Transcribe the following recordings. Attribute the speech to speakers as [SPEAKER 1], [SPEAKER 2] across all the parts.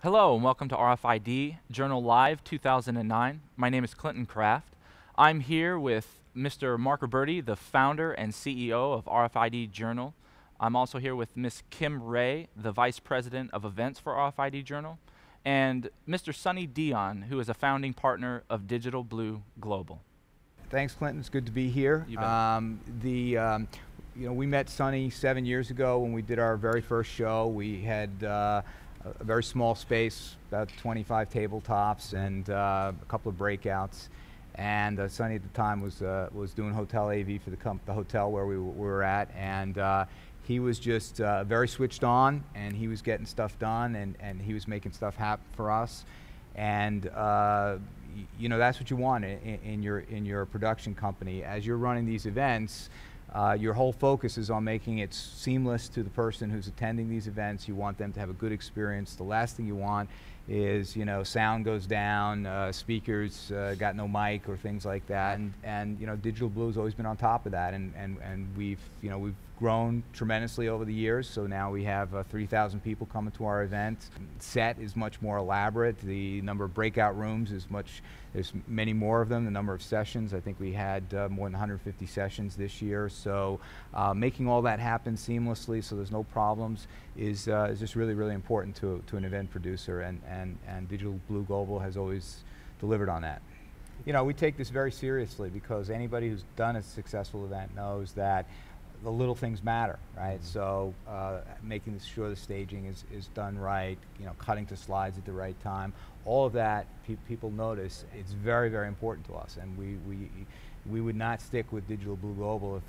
[SPEAKER 1] Hello and welcome to RFID Journal Live 2009. My name is Clinton Kraft. I'm here with Mr. Mark Roberti, the founder and CEO of RFID Journal. I'm also here with Ms. Kim Ray, the Vice President of Events for RFID Journal, and Mr. Sonny Dion, who is a founding partner of Digital Blue Global.
[SPEAKER 2] Thanks, Clinton. It's good to be here.
[SPEAKER 1] You bet.
[SPEAKER 2] We met Sonny 7 years ago when we did our very first show. We had a very small space, about 25 tabletops, and a couple of breakouts. And Sonny at the time was doing hotel AV for the hotel where we were at, and he was just very switched on, and he was getting stuff done, and he was making stuff happen for us. And that's what you want in your production company. As you're running these events, your whole focus is on making it seamless to the person who's attending these events. You want them to have a good experience. The last thing you want is, sound goes down, speakers got no mic or things like that. And Digital Blue's always been on top of that. And we've grown tremendously over the years. So now we have 3,000 people coming to our event. Set is much more elaborate. The number of breakout rooms is there's many more of them. The number of sessions, I think we had more than 150 sessions this year. So making all that happen seamlessly so there's no problems is just really, really important to an event producer, and Digital Blue Global has always delivered on that. We take this very seriously because anybody who's done a successful event knows that the little things matter, right? So making sure the staging is done right, cutting to slides at the right time, all of that people notice. It's very, very important to us, and we would not stick with Digital Blue Global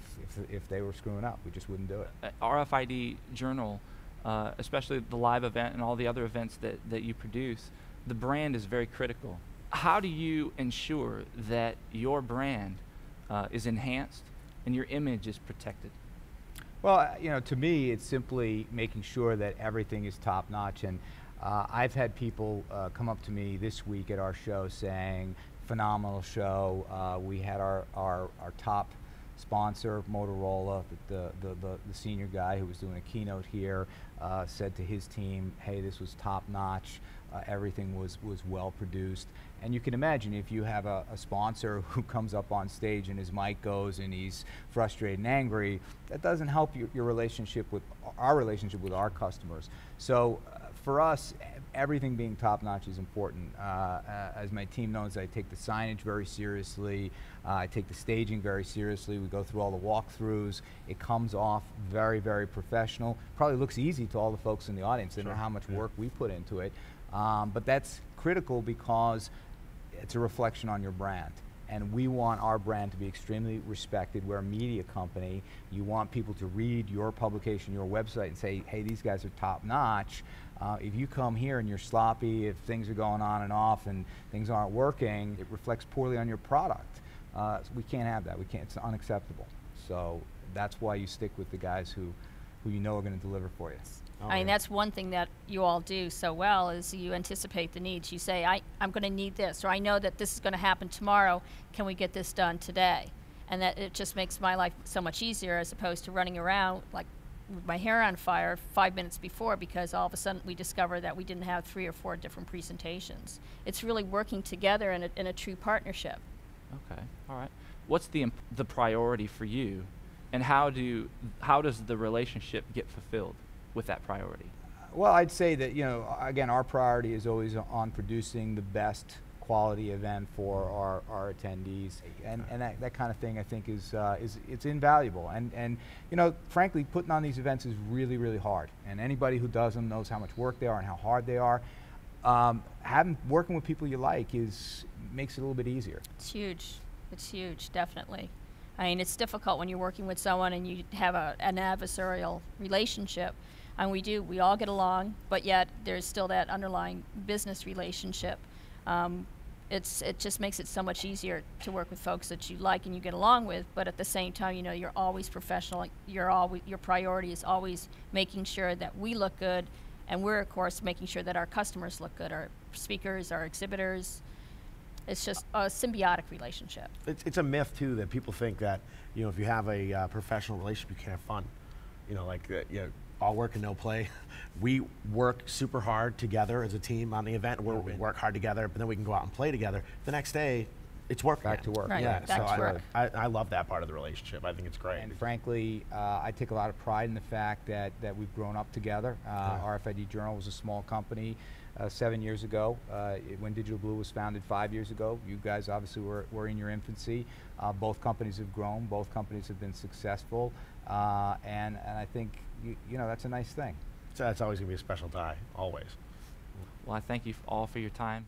[SPEAKER 2] if they were screwing up. We just wouldn't do it.
[SPEAKER 1] RFID Journal, especially the live event and all the other events that you produce, the brand is very critical. How do you ensure that your brand is enhanced and your image is protected?
[SPEAKER 2] Well, to me, it's simply making sure that everything is top-notch. And I've had people come up to me this week at our show saying, phenomenal show. We had our top sponsor, Motorola, the senior guy who was doing a keynote here, said to his team, hey, this was top-notch. Everything was well produced. And you can imagine if you have a sponsor who comes up on stage and his mic goes and he's frustrated and angry, that doesn't help your relationship with our customers. So for us, everything being top-notch is important. As my team knows, I take the signage very seriously. I take the staging very seriously. We go through all the walkthroughs. It comes off very, very professional. Probably looks easy to all the folks in the audience. They know how much work we put into it. But that's critical because it's a reflection on your brand. And we want our brand to be extremely respected. We're a media company. You want people to read your publication, your website, and say, hey, these guys are top-notch. If you come here and you're sloppy, if things are going on and off and things aren't working, it reflects poorly on your product. We can't have that. We can't. It's unacceptable. So that's why you stick with the guys who you know are going to deliver for you.
[SPEAKER 3] I mean, that's one thing that you all do so well is you anticipate the needs. You say, I'm going to need this, or I know that this is going to happen tomorrow. Can we get this done today? And that it just makes my life so much easier as opposed to running around like with my hair on fire 5 minutes before because all of a sudden we discover that we didn't have 3 or 4 different presentations. It's really working together in a true partnership.
[SPEAKER 1] Okay, all right. What's the priority for you, and how does the relationship get fulfilled with that priority?
[SPEAKER 2] Well, I'd say that, again, our priority is always on producing the best quality event for our attendees, and that kind of thing I think is it's invaluable. And frankly, putting on these events is really, really hard. And anybody who does them knows how much work they are and how hard they are. Working with people you like makes it a little bit easier.
[SPEAKER 3] It's huge. It's huge, definitely. I mean, it's difficult when you're working with someone and you have an adversarial relationship. And we all get along, but yet there's still that underlying business relationship. It just makes it so much easier to work with folks that you like and you get along with, but at the same time, you're always professional. Your priority is always making sure that we look good, and we're, of course, making sure that our customers look good, our speakers, our exhibitors. It's just a symbiotic relationship.
[SPEAKER 4] It's a myth, too, that people think that, if you have a professional relationship, you can't have fun. All work and no play. we work super hard together as a team on the event. We work hard together, but then we can go out and play together. The next day, it's work
[SPEAKER 2] Back
[SPEAKER 4] again.
[SPEAKER 2] to work.
[SPEAKER 3] Right,
[SPEAKER 4] Yeah,
[SPEAKER 3] back
[SPEAKER 4] so
[SPEAKER 3] to work.
[SPEAKER 4] I love that part of the relationship. I think it's great.
[SPEAKER 2] And frankly, I take a lot of pride in the fact that we've grown up together. RFID Journal was a small company 7 years ago. When Digital Blue was founded 5 years ago, you guys obviously were in your infancy. Both companies have grown. Both companies have been successful. And I think, you know, that's a nice thing.
[SPEAKER 4] So that's always going to be a special tie, always.
[SPEAKER 1] Well, I thank you all for your time.